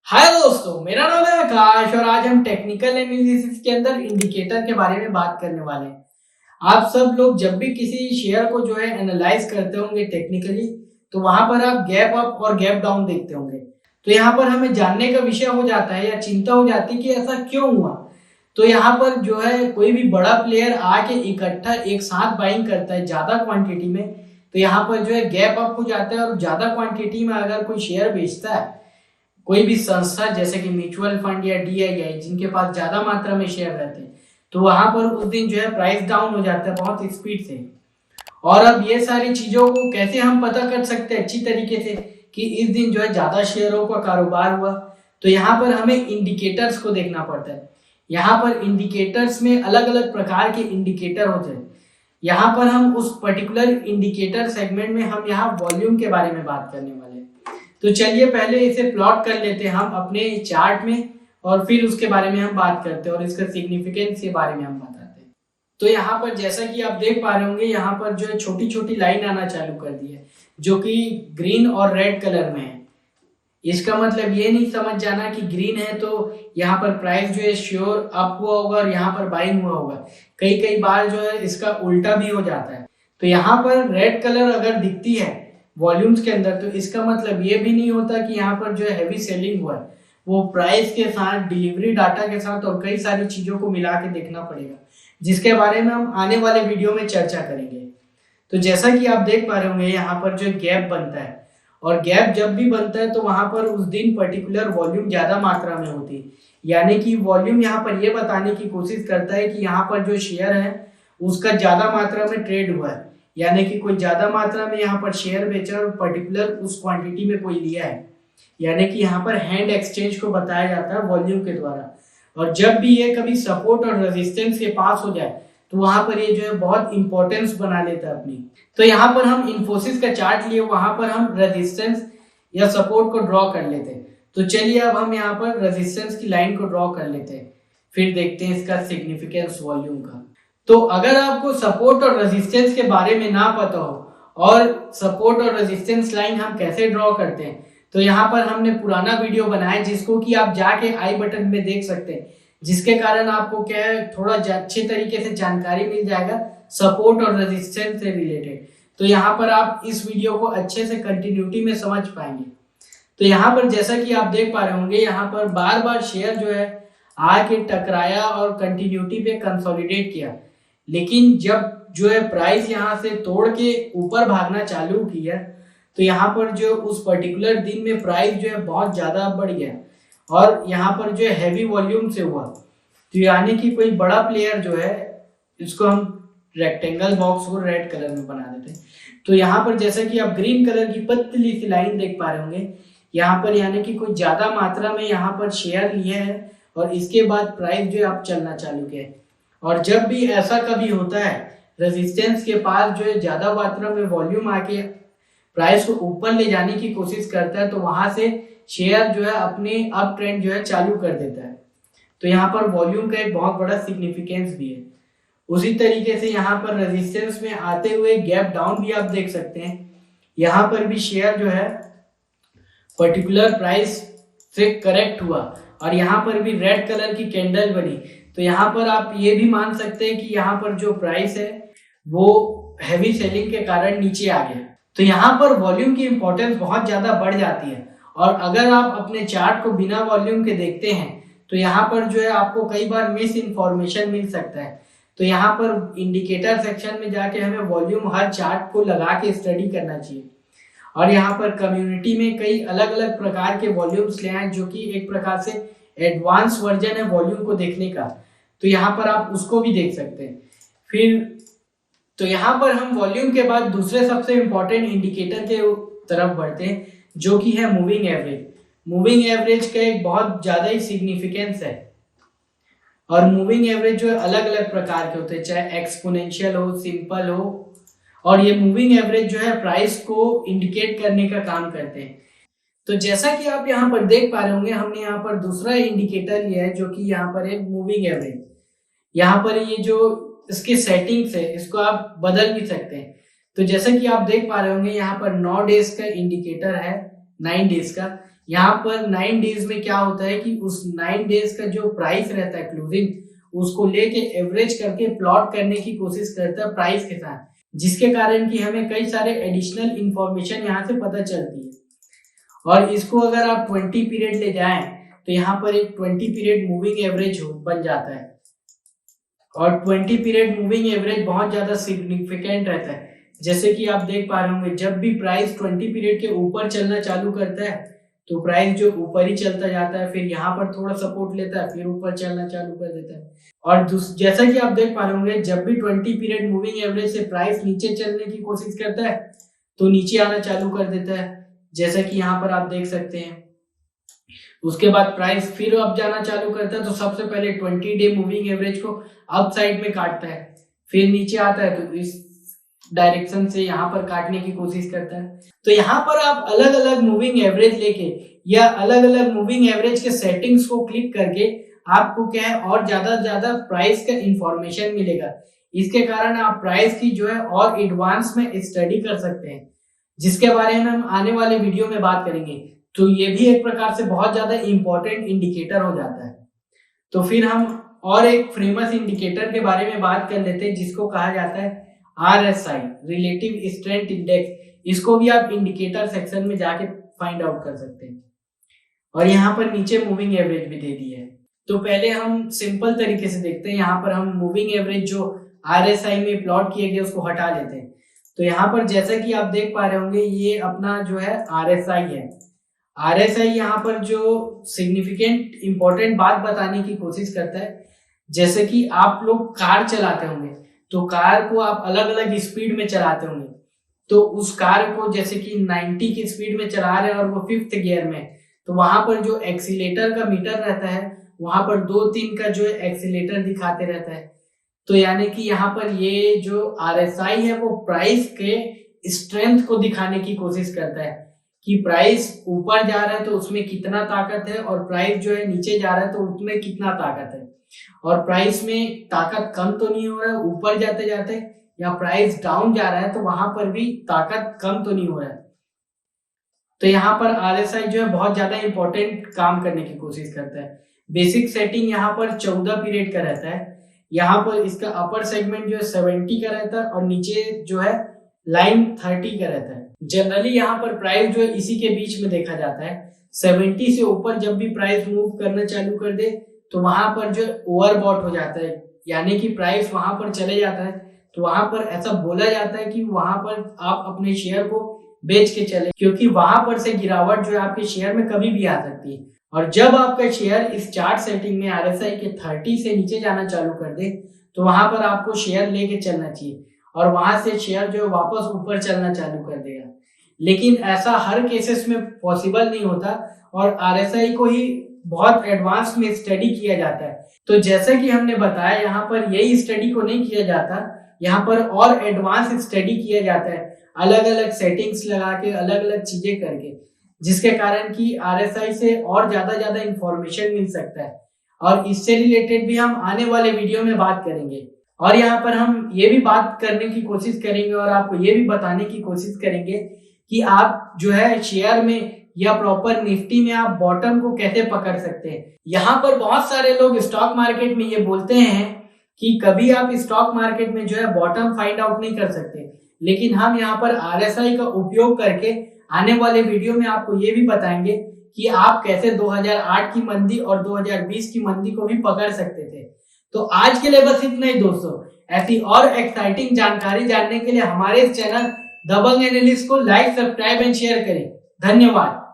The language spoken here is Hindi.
हाय दोस्तों, मेरा नाम है आकाश और आज हम टेक्निकल एनालिसिस के अंदर इंडिकेटर के बारे में बात करने वाले हैं। आप सब लोग जब भी किसी शेयर को जो है एनालाइज करते होंगे टेक्निकली, तो वहां पर आप गैप अप और गैप डाउन देखते होंगे। तो यहाँ पर हमें जानने का विषय हो जाता है या चिंता हो जाती है कि ऐसा क्यों हुआ। तो यहाँ पर जो है कोई भी बड़ा प्लेयर आके इकट्ठा एक साथ बाइंग करता है ज्यादा क्वांटिटी में, तो यहाँ पर जो है गैप अप हो जाता है। और ज्यादा क्वांटिटी में अगर कोई शेयर बेचता है, कोई भी संस्था जैसे कि म्यूचुअल फंड या डीआईआई जिनके पास ज्यादा मात्रा में शेयर रहते हैं, तो वहां पर उस दिन जो है प्राइस डाउन हो जाता है बहुत स्पीड से। और अब ये सारी चीजों को कैसे हम पता कर सकते हैं अच्छी तरीके से कि इस दिन जो है ज्यादा शेयरों का कारोबार हुआ। तो यहाँ पर हमें इंडिकेटर्स को देखना पड़ता है। यहाँ पर इंडिकेटर्स में अलग अलग प्रकार के इंडिकेटर होते हैं। यहाँ पर हम उस पर्टिकुलर इंडिकेटर सेगमेंट में हम यहाँ वॉल्यूम के बारे में बात करने वाले हैं। तो चलिए पहले इसे प्लॉट कर लेते हैं हम अपने चार्ट में, और फिर उसके बारे में हम बात करते हैं और इसका सिग्निफिकेंस के बारे में हम बताते हैं। तो यहाँ पर जैसा कि आप देख पा रहे होंगे, यहाँ पर जो है छोटी छोटी लाइन आना चालू कर दी है जो कि ग्रीन और रेड कलर में है। इसका मतलब ये नहीं समझ जाना कि ग्रीन है तो यहाँ पर प्राइस जो है श्योर अप हुआ होगा और यहाँ पर बाइंग हुआ होगा। कई कई बार जो है इसका उल्टा भी हो जाता है। तो यहाँ पर रेड कलर अगर दिखती है वॉल्यूम्स के अंदर, तो इसका मतलब ये भी नहीं होता कि यहाँ पर जो है हैवी सेलिंग हुआ है। वो प्राइस के साथ, डिलीवरी डाटा के साथ और कई सारी चीजों को मिला के देखना पड़ेगा, जिसके बारे में हम आने वाले वीडियो में चर्चा करेंगे। तो जैसा कि आप देख पा रहे होंगे, यहाँ पर जो गैप बनता है, और गैप जब भी बनता है तो वहां पर उस दिन पर्टिकुलर वॉल्यूम ज्यादा मात्रा में होती है। यानी कि वॉल्यूम यहाँ पर ये बताने की कोशिश करता है कि यहाँ पर जो शेयर है उसका ज्यादा मात्रा में ट्रेड हुआ है। यानी कि कोई ज्यादा मात्रा में यहाँ पर शेयर बेचा और पर्टिकुलर उस क्वांटिटी में कोई लिया है। यानी कि यहाँ पर हैंड एक्सचेंज को बताया जाता है वॉल्यूम के द्वारा। और जब भी ये कभी सपोर्ट और रेजिस्टेंस के पास हो जाए, तो वहां पर ये जो है बहुत इंपॉर्टेंस बना लेता है अपनी। तो यहाँ पर हम इन्फोसिस का चार्ट लिए, वहां पर हम रेजिस्टेंस या सपोर्ट को ड्रॉ कर लेते हैं। तो चलिए अब हम यहाँ पर रेजिस्टेंस की लाइन को ड्रॉ कर लेते हैं, फिर देखते हैं इसका सिग्निफिकेंस वॉल्यूम का। तो अगर आपको सपोर्ट और रेजिस्टेंस के बारे में ना पता हो और सपोर्ट और रेजिस्टेंस लाइन हम कैसे ड्रॉ करते हैं, तो यहाँ पर हमने पुराना वीडियो बनाया है जिसको कि आप जाके आई बटन में देख सकते हैं, जिसके कारण आपको क्या है थोड़ा अच्छे तरीके से जानकारी मिल जाएगा सपोर्ट और रेजिस्टेंस से रिलेटेड। तो यहाँ पर आप इस वीडियो को अच्छे से कंटिन्यूटी में समझ पाएंगे। तो यहाँ पर जैसा कि आप देख पा रहे होंगे, यहाँ पर बार बार शेयर जो है आके टकराया और कंटिन्यूटी पे कंसोलिडेट किया, लेकिन जब जो है प्राइस यहाँ से तोड़ के ऊपर भागना चालू किया, तो यहाँ पर जो उस पर्टिकुलर दिन में प्राइस जो है बहुत ज्यादा बढ़ गया और यहाँ पर जो है हैवी वॉल्यूम से हुआ। तो यानी कि कोई बड़ा प्लेयर जो है, इसको हम रेक्टेंगल बॉक्स को रेड कलर में बना देते हैं। तो यहाँ पर जैसा कि आप ग्रीन कलर की पतली सी लाइन देख पा रहे होंगे, यहाँ पर यानी कि कोई ज्यादा मात्रा में यहाँ पर शेयर लिया है और इसके बाद प्राइस जो है अब चलना चालू किया है। और जब भी ऐसा कभी होता है, रेजिस्टेंस के पास जो है ज्यादा मात्रा में वॉल्यूम आके प्राइस को ऊपर ले जाने की कोशिश करता है, तो वहां से शेयर जो है अपने अप ट्रेंड जो है चालू कर देता है। तो यहाँ पर वॉल्यूम का एक बहुत बड़ा सिग्निफिकेंस भी है। उसी तरीके से यहाँ पर रेजिस्टेंस में आते हुए गैप डाउन भी आप देख सकते हैं। यहाँ पर भी शेयर जो है पर्टिकुलर प्राइस से करेक्ट हुआ और यहाँ पर भी रेड कलर की कैंडल बनी। तो यहाँ पर आप ये भी मान सकते हैं कि यहाँ पर जो प्राइस है वो हैवी सेलिंग के कारण नीचे आ गया। तो यहाँ पर वॉल्यूम की इंपॉर्टेंस बहुत ज्यादा बढ़ जाती है। और अगर आप अपने चार्ट को बिना वॉल्यूम के देखते हैं, तो यहाँ पर जो है आपको कई बार मिस इन्फॉर्मेशन मिल सकता है। तो यहाँ पर इंडिकेटर सेक्शन में जाके हमें वॉल्यूम हर चार्ट को लगा के स्टडी करना चाहिए। और यहाँ पर कम्युनिटी में कई अलग अलग प्रकार के वॉल्यूम्स ले आए, जो कि एक प्रकार से एडवांस वर्जन है वॉल्यूम को देखने का। तो यहाँ पर आप उसको भी देख सकते हैं। फिर तो यहाँ पर हम वॉल्यूम के बाद दूसरे सबसे इंपॉर्टेंट इंडिकेटर के तरफ बढ़ते हैं, जो कि है मूविंग एवरेज। मूविंग एवरेज का एक बहुत ज्यादा ही सिग्निफिकेंस है। और मूविंग एवरेज जो है अलग अलग प्रकार के होते हैं, चाहे एक्सपोनेंशियल हो, सिंपल हो। और ये मूविंग एवरेज जो है प्राइस को इंडिकेट करने का काम करते हैं। तो जैसा कि आप यहाँ पर देख पा रहे होंगे, हमने यहाँ पर दूसरा इंडिकेटर लिया है जो कि यहाँ पर है मूविंग एवरेज। यहाँ पर ये जो इसके सेटिंग्स है, इसको आप बदल भी सकते हैं। तो जैसा कि आप देख पा रहे होंगे, यहाँ पर 9 डेज का इंडिकेटर है, 9 डेज का। यहाँ पर 9 डेज में क्या होता है कि उस 9 डेज का जो प्राइस रहता है क्लोजिंग, उसको लेके एवरेज करके प्लॉट करने की कोशिश करता है प्राइस के साथ, जिसके कारण कि हमें कई सारे एडिशनल इंफॉर्मेशन यहाँ से पता चलती है। और इसको अगर आप 20 पीरियड ले जाएं तो यहाँ पर एक 20 पीरियड मूविंग एवरेज बन जाता है। और 20 पीरियड मूविंग एवरेज बहुत ज्यादा सिग्निफिकेंट रहता है। जैसे कि आप देख पा रहे होंगे, जब भी प्राइस 20 पीरियड के ऊपर चलना चालू करता है तो प्राइस जो ऊपर ही चलता जाता है, फिर यहाँ पर थोड़ा सपोर्ट लेता है, फिर ऊपर चलना चालू कर देता है। और जैसा कि आप देख पा रहे होंगे, जब भी 20 पीरियड मूविंग एवरेज से प्राइस नीचे चलने की कोशिश करता है तो नीचे आना चालू कर देता है, जैसा कि यहाँ पर आप देख सकते हैं। उसके बाद प्राइस फिर अप जाना चालू करता है तो सबसे पहले 20 डे मूविंग एवरेज को अप साइड में काटता है, फिर नीचे आता है तो इस डायरेक्शन से यहाँ पर काटने की कोशिश करता है। तो यहाँ पर आप अलग अलग मूविंग एवरेज लेके या अलग अलग मूविंग एवरेज के सेटिंग्स को क्लिक करके आपको क्या है और ज्यादा प्राइस का इंफॉर्मेशन मिलेगा। इसके कारण आप प्राइस की जो है और एडवांस में स्टडी कर सकते हैं, जिसके बारे में हम आने वाले वीडियो में बात करेंगे। तो ये भी एक प्रकार से बहुत ज्यादा इंपॉर्टेंट इंडिकेटर हो जाता है। तो फिर हम और एक फेमस इंडिकेटर के बारे में बात कर लेते हैं, जिसको कहा जाता है RSI, रिलेटिव स्ट्रेंथ इंडेक्स। इसको भी आप इंडिकेटर सेक्शन में जाके फाइंड आउट कर सकते हैं। और यहाँ पर नीचे मूविंग एवरेज भी दे दी है। तो पहले हम सिंपल तरीके से देखते हैं। यहाँ पर हम मूविंग एवरेज जो RSI में प्लॉट किए गए उसको हटा लेते हैं। तो यहाँ पर जैसा कि आप देख पा रहे होंगे, ये अपना जो है RSI है। RSI यहाँ पर जो सिग्निफिकेंट इंपॉर्टेंट बात बताने की कोशिश करता है, जैसे कि आप लोग कार चलाते होंगे तो कार को आप अलग अलग स्पीड में चलाते होंगे। तो उस कार को जैसे कि 90 की स्पीड में चला रहे हैं और वो 5th गियर में, तो वहां पर जो एक्सीलेटर का मीटर रहता है वहां पर 2-3 का जो एक्सीलेटर दिखाते रहता है। तो यानी कि यहाँ पर ये जो RSI है वो प्राइस के स्ट्रेंथ को दिखाने की कोशिश करता है कि प्राइस ऊपर जा रहा है तो उसमें कितना ताकत है, और प्राइस जो है नीचे जा रहा है तो उसमें कितना ताकत है, और प्राइस में ताकत कम तो नहीं हो रहा है ऊपर जाते जाते, या प्राइस डाउन जा रहा है तो वहां पर भी ताकत कम तो नहीं हो रहा है। तो यहाँ पर RSI जो है बहुत ज्यादा इंपॉर्टेंट काम करने की कोशिश करता है। बेसिक सेटिंग यहाँ पर 14 पीरियड का रहता है। यहाँ पर इसका अपर सेगमेंट जो है 70 का रहता है और नीचे जो है लाइन 30 का रहता है। जनरली यहाँ पर प्राइस जो है इसी के बीच में देखा जाता है। 70 से ऊपर जब भी प्राइस मूव करना चालू कर दे तो वहां पर जो ओवरबॉट हो जाता है, यानी कि प्राइस वहां पर चले जाता है। तो वहां पर ऐसा बोला जाता है कि वहां पर आप अपने शेयर को बेच के चले, क्योंकि वहां पर से गिरावट जो है आपके शेयर में कभी भी आ सकती है। और जब आपका शेयर इस चार्ट सेटिंग में RSI के 30 से नीचे जाना चालू कर दे तो वहां पर आपको शेयर लेके चलना चाहिए, और वहां से शेयर जो है वापस ऊपर चलना चालू कर देगा। लेकिन ऐसा हर केसेस में पॉसिबल नहीं होता, और RSI को ही बहुत एडवांस में स्टडी किया जाता है। तो जैसा कि हमने बताया, यहाँ पर यही स्टडी को नहीं किया जाता, यहाँ पर और एडवांस स्टडी किया जाता है, अलग अलग सेटिंग्स लगा के, अलग अलग चीजें करके, जिसके कारण कि RSI से और ज्यादा इंफॉर्मेशन मिल सकता है। और इससे रिलेटेड भी हम आने वाले वीडियो में बात करेंगे। और यहाँ पर हम ये भी बात करने की कोशिश करेंगे और आपको ये भी बताने की कोशिश करेंगे कि आप जो है शेयर में या प्रॉपर निफ्टी में आप बॉटम को कैसे पकड़ सकते हैं। यहाँ पर बहुत सारे लोग स्टॉक मार्केट में ये बोलते हैं कि कभी आप स्टॉक मार्केट में जो है बॉटम फाइंड आउट नहीं कर सकते, लेकिन हम यहाँ पर RSI का उपयोग करके आने वाले वीडियो में आपको ये भी बताएंगे कि आप कैसे 2008 की मंदी और 2020 की मंदी को भी पकड़ सकते थे। तो आज के लिए बस इतना ही दोस्तों। ऐसी और एक्साइटिंग जानकारी जानने के लिए हमारे इस चैनल दबंग एनालिस्ट को लाइक, सब्सक्राइब एंड शेयर करें। धन्यवाद।